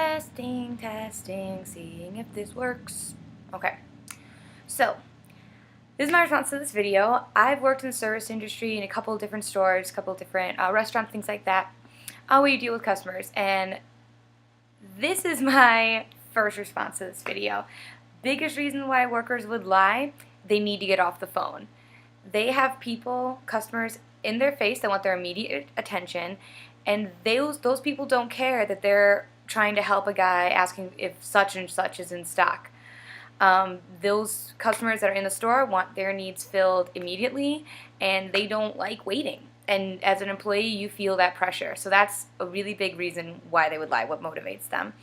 Testing, testing, seeing if this works. Okay, so this is my response to this video. I've worked in the service industry in a couple of different stores, a couple of different restaurants, things like that, where you deal with customers, and this is my first response to this video. Biggest reason why workers would lie: they need to get off the phone. They have people, customers, in their face that want their immediate attention, and those people don't care that they're trying to help a guy asking if such and such is in stock. Those customers that are in the store want their needs filled immediately, and they don't like waiting. And as an employee, you feel that pressure. So that's a really big reason why they would lie, what motivates them.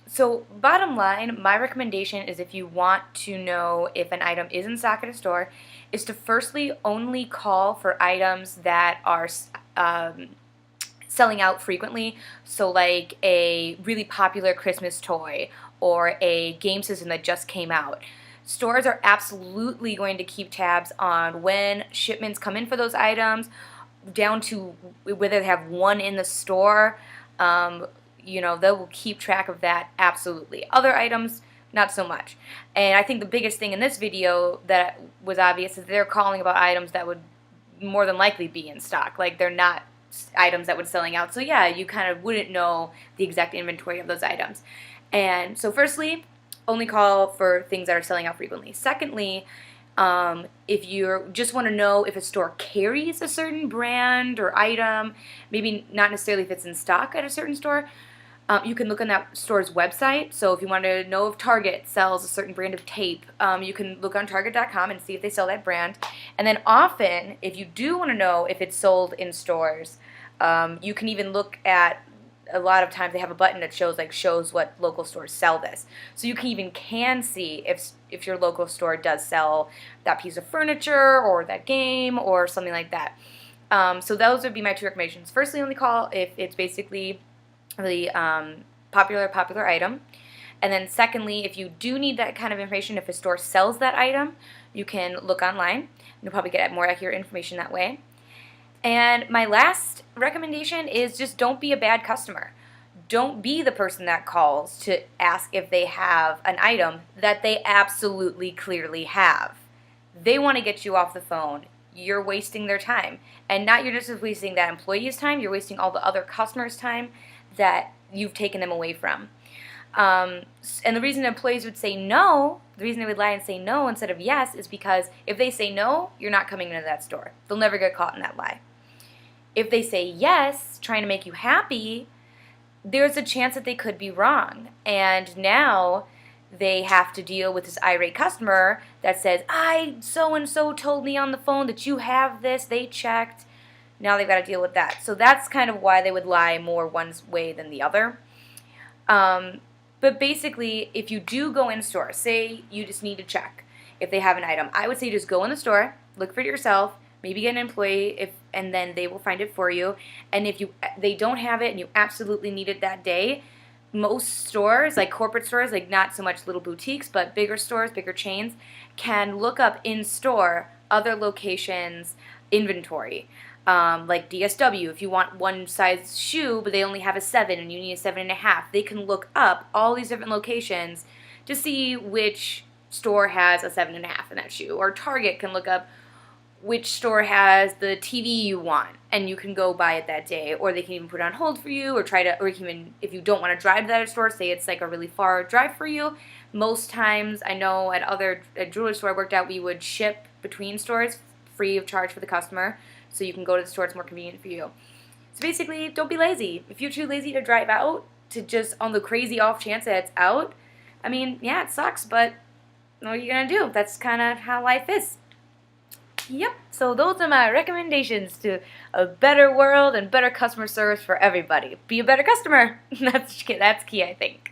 So bottom line, my recommendation is, if you want to know if an item is in stock at a store, is to firstly only call for items that are selling out frequently. So like a really popular Christmas toy or a game system that just came out. Stores are absolutely going to keep tabs on when shipments come in for those items, down to whether they have one in the store. They will keep track of that, absolutely. Other items, not so much. And I think the biggest thing in this video that was obvious is they're calling about items that would more than likely be in stock. Like, they're not items that would selling out. So yeah, you kind of wouldn't know the exact inventory of those items. And so firstly, only call for things that are selling out frequently. Secondly, if you just want to know if a store carries a certain brand or item, maybe not necessarily if it's in stock at a certain store, you can look on that store's website. So if you want to know if Target sells a certain brand of tape, you can look on Target.com and see if they sell that brand. And then often, if you do want to know if it's sold in stores, you can even look at, a lot of times they have a button that shows what local stores sell this. So you can see if your local store does sell that piece of furniture or that game or something like that. So those would be my two recommendations. Firstly, only call if it's basically the popular item. And then secondly, if you do need that kind of information, if a store sells that item, you can look online. You'll probably get more accurate information that way. And my last recommendation is just don't be a bad customer. Don't be the person that calls to ask if they have an item that they absolutely clearly have. They want to get you off the phone. You're wasting their time. And not you're just wasting that employee's time, you're wasting all the other customers' time that you've taken them away from. And the reason employees would say no, the reason they would lie and say no instead of yes, is because if they say no, you're not coming into that store. They'll never get caught in that lie. If they say yes, trying to make you happy, there's a chance that they could be wrong. And now they have to deal with this irate customer that says, so-and-so told me on the phone that you have this, they checked. Now they've got to deal with that. So that's kind of why they would lie more one way than the other. But basically, if you do go in store, say you just need to check if they have an item, I would say just go in the store, look for it yourself, maybe get an employee, and then they will find it for you. And if they don't have it and you absolutely need it that day, most stores, like corporate stores, like not so much little boutiques, but bigger stores, bigger chains, can look up in store other locations' inventory. Like DSW, if you want one size shoe, but they only have a 7 and you need a 7.5, they can look up all these different locations to see which store has a 7.5 in that shoe. Or Target can look up which store has the TV you want, and you can go buy it that day. Or they can even put it on hold for you, or even, if you don't want to drive to that store, say it's like a really far drive for you. Most times, I know at a jewelry store I worked at, we would ship between stores free of charge for the customer. So you can go to the store, it's more convenient for you. So basically, don't be lazy. If you're too lazy to drive out, to just on the crazy off chance that it's out, I mean, yeah, it sucks, but what are you going to do? That's kind of how life is. Yep, so those are my recommendations to a better world and better customer service for everybody. Be a better customer. That's key, I think.